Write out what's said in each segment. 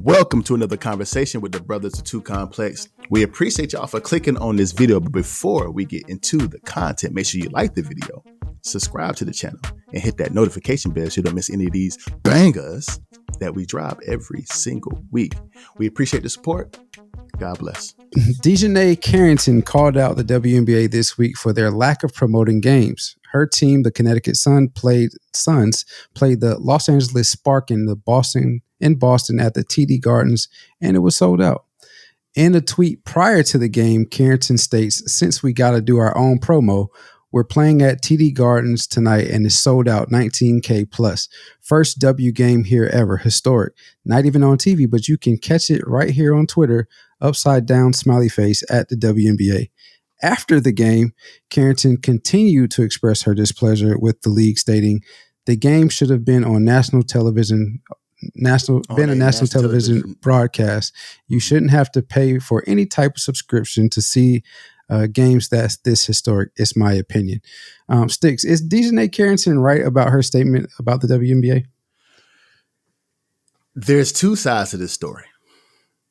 Welcome to another conversation with the brothers of Too Complex. We appreciate y'all for clicking on this video, but before we get into the content, make sure you like the video, subscribe to the channel, and hit that notification bell so you don't miss any of these bangers that we drop every single week. We appreciate the support. God bless. Dijonai Carrington called out the WNBA this week for their lack of promoting games. Her team, the Connecticut Suns, played the Los Angeles Spark in Boston at the TD Gardens, and it was sold out. In a tweet prior to the game, Carrington states, "Since we got to do our own promo, we're playing at TD Gardens tonight and it's sold out 19K plus. First W game here ever. Historic. Not even on TV, but you can catch it right here on Twitter. Upside down smiley face at the WNBA." After the game, Carrington continued to express her displeasure with the league, stating, "The game should have been on national television, national television broadcast. You shouldn't have to pay for any type of subscription to see games that's this historic. It's my opinion." Sticks, is Dijonai Carrington right about her statement about the WNBA? There's two sides to this story.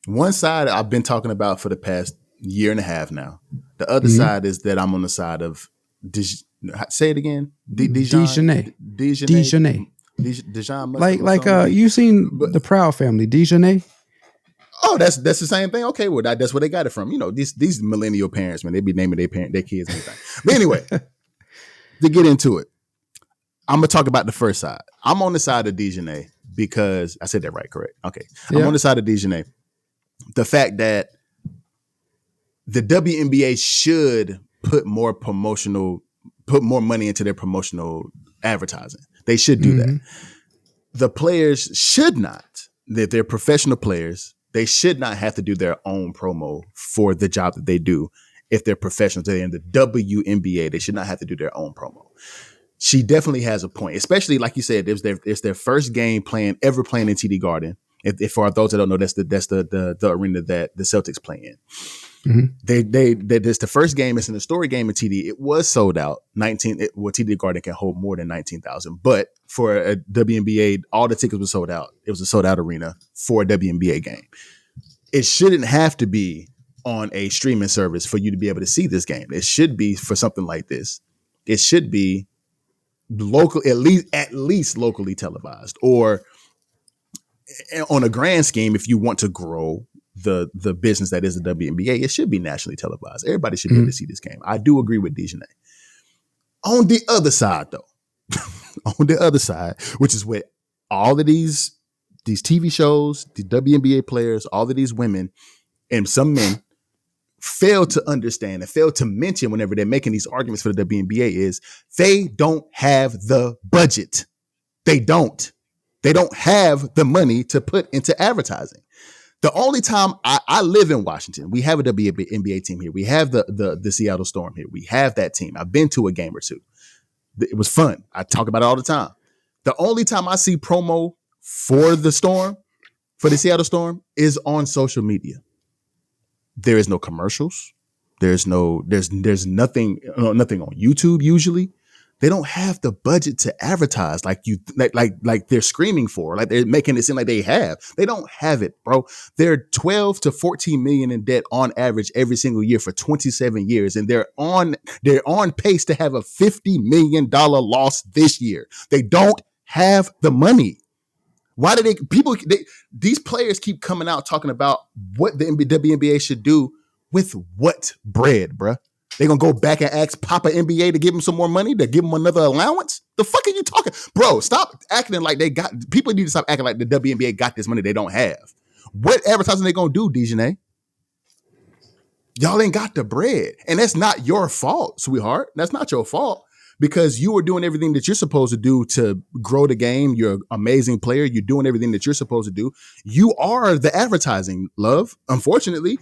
One side I've been talking about for the past year and a half now. The other side is that I'm on the side of say it again. Dijonai. Like you seen the Proud Family, Dijonai? Oh, that's the same thing. Okay, well that's where they got it from. You know, these millennial parents, man, they be naming their kids anything. But anyway, to get into it, I'm gonna talk about the first side. I'm on the side of Dijonai because I said that right, correct? Okay, I'm on the side of Dijonai. The fact that the WNBA should put more money into their promotional advertising. They should do that. The players should not, that they're professional players, they should not have to do their own promo for the job that they do. If they're professionals, they're in the WNBA, they should not have to do their own promo. She definitely has a point, especially like you said, it's their first game ever playing in TD Garden. If for those that don't know, that's the arena that the Celtics play in. It's the first game. It's an historic game in TD. It was sold out. TD Garden can hold more than 19,000. But for a WNBA, all the tickets were sold out. It was a sold out arena for a WNBA game. It shouldn't have to be on a streaming service for you to be able to see this game. It should be for something like this. It should be local, at least locally televised, or on a grand scheme, if you want to grow the business that is the WNBA, it should be nationally televised. Everybody should be able to see this game. I do agree with Dijonai. On the other side, though, which is where all of these TV shows, the WNBA players, all of these women and some men fail to understand and fail to mention whenever they're making these arguments for the WNBA is they don't have the budget. They don't have the money to put into advertising. The only time I live in Washington, we have a WNBA team here. We have the Seattle Storm here. We have that team. I've been to a game or two. It was fun. I talk about it all the time. The only time I see promo for the Storm, for the Seattle Storm, is on social media. There is no commercials. There's nothing on YouTube usually. They don't have the budget to advertise like they're screaming for, like they're making it seem like they have. They don't have it, bro. They're 12 to 14 million in debt on average every single year for 27 years. And they're on pace to have a $50 million loss this year. They don't have the money. Why do these players keep coming out talking about what the WNBA should do with what bread, bruh? They gonna go back and ask Papa NBA to give them some more money, to give them another allowance? The fuck are you talking? Bro, stop acting like people need to stop acting like the WNBA got this money they don't have. What advertising they gonna do, Dijonai? Y'all ain't got the bread. And that's not your fault, sweetheart. That's not your fault, because you are doing everything that you're supposed to do to grow the game. You're an amazing player. You're doing everything that you're supposed to do. You are the advertising, love. Unfortunately,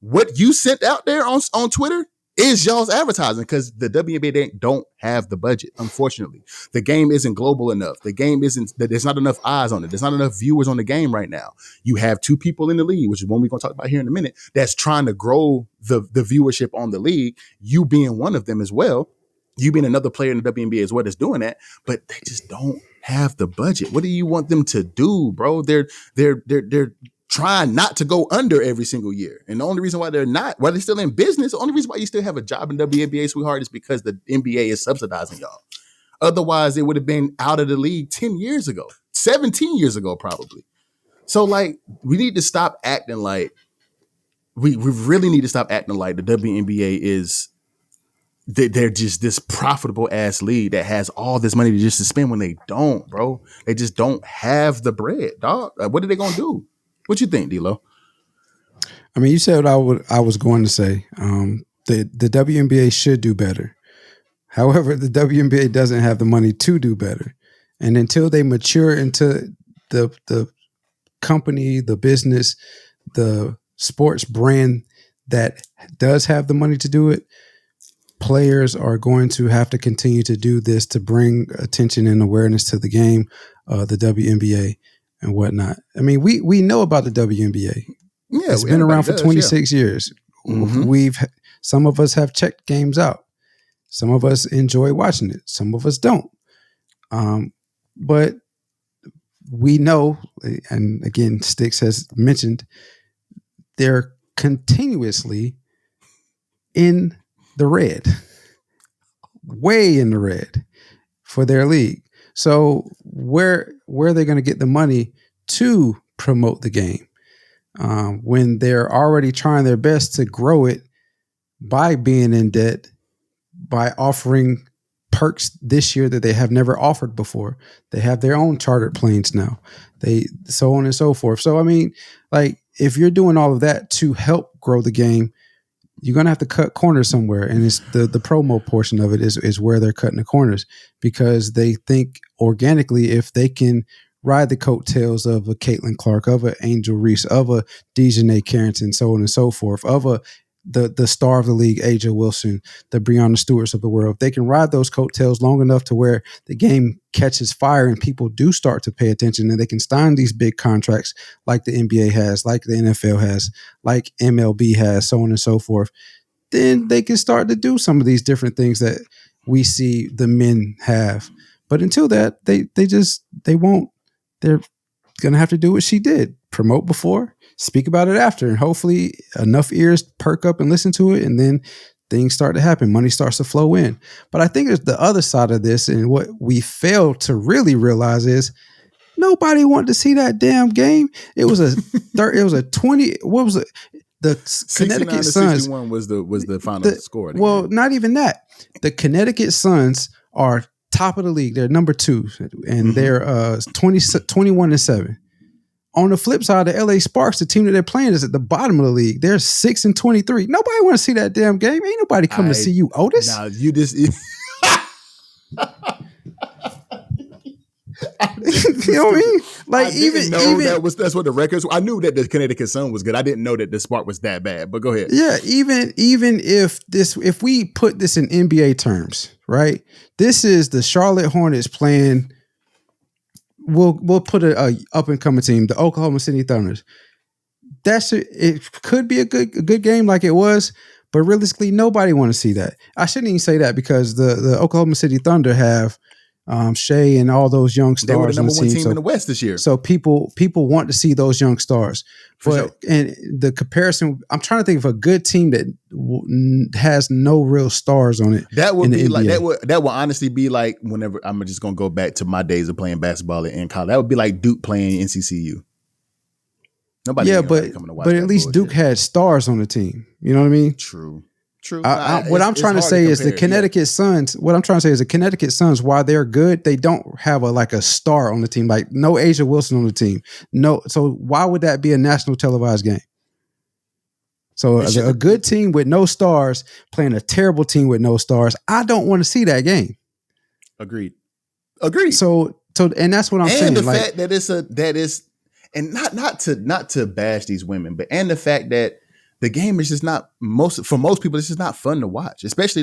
what you sent out there on Twitter is y'all's advertising, because the WNBA don't have the budget. Unfortunately, the game isn't global enough. The game there's not enough eyes on it. There's not enough viewers on the game right now. You have two people in the league, which is one we're going to talk about here in a minute, that's trying to grow the viewership on the league. You being one of them as well. You being another player in the WNBA as well that's doing that, but they just don't have the budget. What do you want them to do, bro? They're trying not to go under every single year. And the only reason why they're still in business, the only reason why you still have a job in WNBA, sweetheart, is because the NBA is subsidizing y'all. Otherwise, it would have been out of the league 10 years ago, 17 years ago, probably. So, like, we need to stop acting like, we really need to stop acting like the WNBA is, they're just this profitable ass league that has all this money to spend when they don't, bro. They just don't have the bread, dog. What are they going to do? What you think, D-Lo? I mean, you said what I was going to say. The WNBA should do better. However, the WNBA doesn't have the money to do better. And until they mature into the company, the business, the sports brand that does have the money to do it, players are going to have to continue to do this to bring attention and awareness to the game, the WNBA and whatnot. I mean, we know about the WNBA. Yeah, it's been around for 26 years. Mm-hmm. Some of us have checked games out. Some of us enjoy watching it. Some of us don't. But we know, and again, Sticks has mentioned, they're continuously in the red, way in the red for their league. So where are they going to get the money to promote the game when they're already trying their best to grow it by being in debt, by offering perks this year that they have never offered before? They have their own chartered planes now. They so on and so forth. So I mean, like, if you're doing all of that to help grow the game, you're going to have to cut corners somewhere. And it's the promo portion of it is where they're cutting the corners, because they think organically, if they can ride the coattails of a Caitlin Clark, of a Angel Reese, of a Dijonai Carrington, so on and so forth, of the star of the league, Aja Wilson, the Breonna Stewarts of the world, if they can ride those coattails long enough to where the game catches fire and people do start to pay attention, and they can sign these big contracts like the NBA has, like the NFL has, like MLB has, so on and so forth, then they can start to do some of these different things that we see the men have. But until that, they won't. They're going to have to do what she did: promote before, speak about it after, and hopefully enough ears perk up and listen to it, and then things start to happen. Money starts to flow in. But I think there's the other side of this, and what we fail to really realize is nobody wanted to see that damn game. It was a 20. What was it? The Connecticut Suns was the final score. Well, not even that. The Connecticut Suns are top of the league. They're number 2, and they're 21-7. On the flip side, the LA Sparks, the team that they're playing, is at the bottom of the league. They're 6-23. Nobody want to see that damn game. Ain't nobody come to see you, Otis. Nah, you just you know what I mean? Like, even that's what the records. I knew that the Connecticut Sun was good. I didn't know that the Spark was that bad. But go ahead. Yeah, even if we put this in NBA terms, right? This is the Charlotte Hornets playing. We'll put a up and coming team, the Oklahoma City Thunders. It could be a good game like it was, but realistically, nobody want to see that. I shouldn't even say that, because the Oklahoma City Thunder have Shea and all those young stars. They were the number one team in the West this year. So people want to see those young stars. Sure. And the comparison, I'm trying to think of a good team that has no real stars on it. That would be like that would honestly be like, whenever I'm just gonna go back to my days of playing basketball in college. That would be like Duke playing NCCU. Nobody. Yeah, but at least Duke had stars on the team. You know what I mean? True. What I'm trying to say is the Connecticut Suns. What I'm trying to say is the Connecticut Suns, while they're good, they don't have a star on the team. Like, no Aja Wilson on the team. No. So why would that be a national televised game? So a good team with no stars playing a terrible team with no stars. I don't want to see that game. Agreed. So and that's what I'm saying. And the fact that is, and not to bash these women, but and the fact that the game is just not, for most people, it's just not fun to watch, especially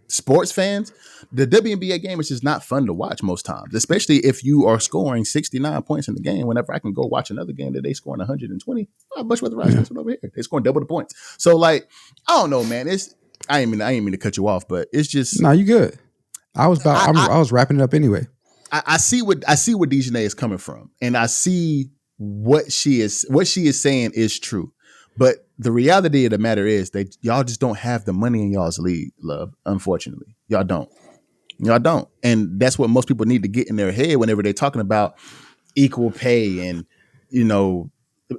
sports fans. The WNBA game is just not fun to watch most times, especially if you are scoring 69 points in the game. Whenever I can go watch another game that they scoring 120, I'd much rather watch this one over here. They're scoring double the points. So, like, I don't know, man. I ain't mean to cut you off, but it's just, no, you good. I was wrapping it up anyway. I see what Dijonai is coming from, and I see what she is saying is true. But the reality of the matter is that y'all just don't have the money in y'all's league, love. Unfortunately, y'all don't. And that's what most people need to get in their head whenever they're talking about equal pay and,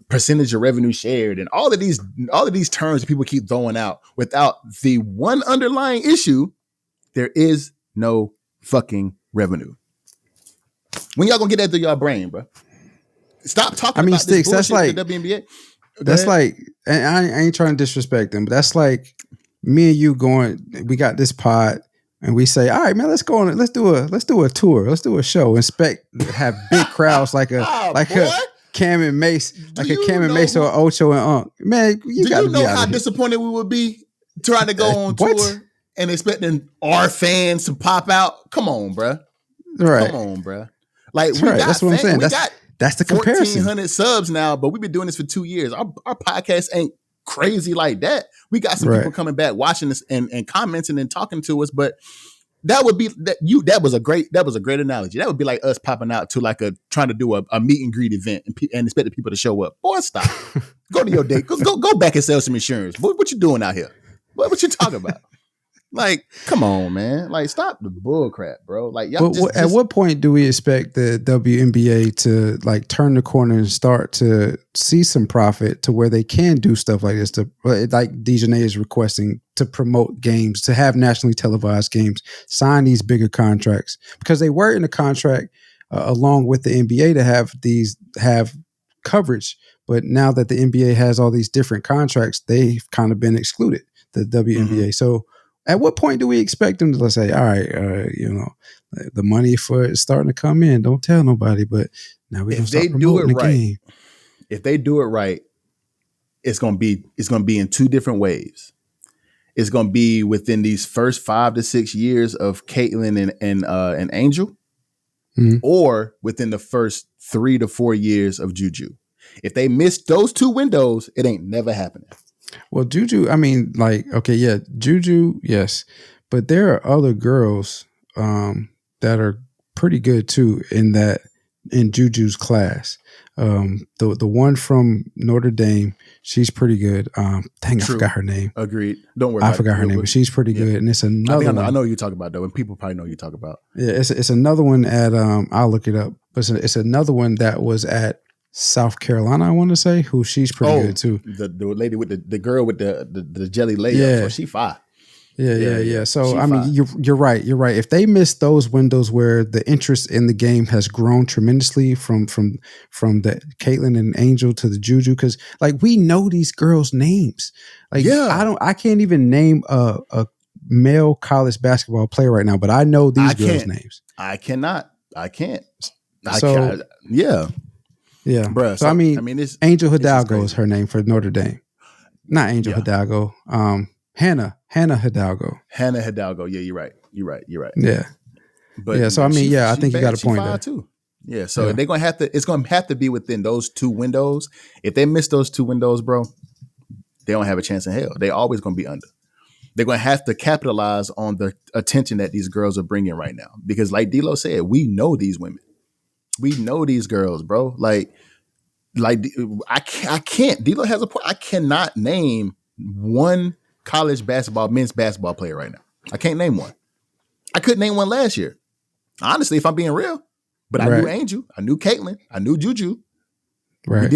percentage of revenue shared and all of these terms that people keep throwing out without the one underlying issue. There is no fucking revenue. When y'all gonna get that through y'all brain, bro? Stop talking about Sticks, this bullshit that's like, with the WNBA. That's like, and I ain't trying to disrespect them, but that's like me and you we got this pod and we say, all right, man, let's go on it. Let's do a tour. Let's do a show. Have big crowds like a Cam and Mace, or Ocho and Unk. Man, you got to be how disappointed we would be trying to go on tour and expecting our fans to pop out? Come on, bro. Right. Come on, bro. Like, that's what I'm saying. That's the comparison. 1,400 subs now, but we've been doing this for 2 years. Our podcast ain't crazy like that. We got some people coming back watching this and commenting and talking to us, but that would be that was a great analogy. That would be like us popping out to like trying to do a meet and greet event and expecting people to show up. Boy, stop. Go to your date. Go back and sell some insurance. What you doing out here? What you talking about? Like, come on, man. Like, stop the bull crap, bro. Like, y'all at what point do we expect the WNBA to like turn the corner and start to see some profit to where they can do stuff like this, like Dijonai is requesting, to promote games, to have nationally televised games, sign these bigger contracts? Because they were in a contract along with the NBA to have coverage. But now that the NBA has all these different contracts, they've kind of been excluded, the WNBA. Mm-hmm. So at what point do we expect them to say, all right, the money for it is starting to come in. Don't tell nobody, but now we can start promoting the game. If they do it right, it's gonna be in two different waves. It's gonna be within these first 5 to 6 years of Caitlin and Angel, mm-hmm. or within the first 3 to 4 years of Juju. If they miss those two windows, it ain't never happening. Well, Juju, I mean, like, okay, yeah, Juju, yes. But there are other girls that are pretty good too in Juju's class. The one from Notre Dame, she's pretty good. I forgot her name. Agreed. Don't worry about it. I forgot her name, but she's pretty good. And it's another one. I know who you talk about, though, and people probably know who you talk about. Yeah, it's another one at, I'll look it up, but it's another one that was at South Carolina, I want to say, who she's pretty good too. The lady with the girl with the jelly layup. Yeah. So she fine. Yeah. So I mean, you're right. You're right. If they miss those windows where the interest in the game has grown tremendously from the Caitlin and Angel to the Juju, because like we know these girls' names. Like I can't even name a male college basketball player right now, but I know these girls' names. I cannot. I can't. Yeah, bruh. So I mean, Angel Hidalgo is her name for Notre Dame. Not Angel Hidalgo. Hannah Hidalgo. Hannah Hidalgo. Yeah, you're right. Yeah, but yeah. So I mean, I think you got a point there too. Yeah. So they're gonna have to. It's gonna have to be within those two windows. If they miss those two windows, bro, they don't have a chance in hell. They always gonna be under. They're gonna have to capitalize on the attention that these girls are bringing right now, because, like D-Lo said, we know these women. We know these girls, bro. Like I can't. D-Lo has a point. I cannot name one college men's basketball player right now. I can't name one. I couldn't name one last year. Honestly, if I'm being real. But I knew Angel. I knew Caitlin. I knew Juju. Right. We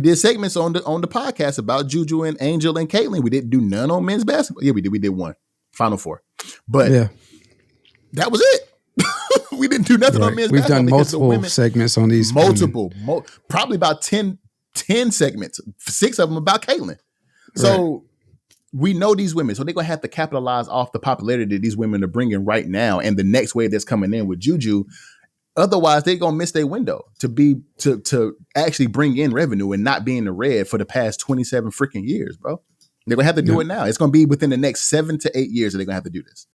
did segments on the podcast about Juju and Angel and Caitlin. We didn't do none on men's basketball. Yeah, we did. We did one. Final four. But that was it. We didn't do nothing on men's basketball. We've done multiple segments on these. Probably about 10 segments. 6 of them about Caitlin. So we know these women. So they're going to have to capitalize off the popularity that these women are bringing right now and the next wave that's coming in with Juju. Otherwise, they're going to miss their window to actually bring in revenue and not be in the red for the past 27 freaking years, bro. They're going to have to do it now. It's going to be within the next 7 to 8 years that they're going to have to do this.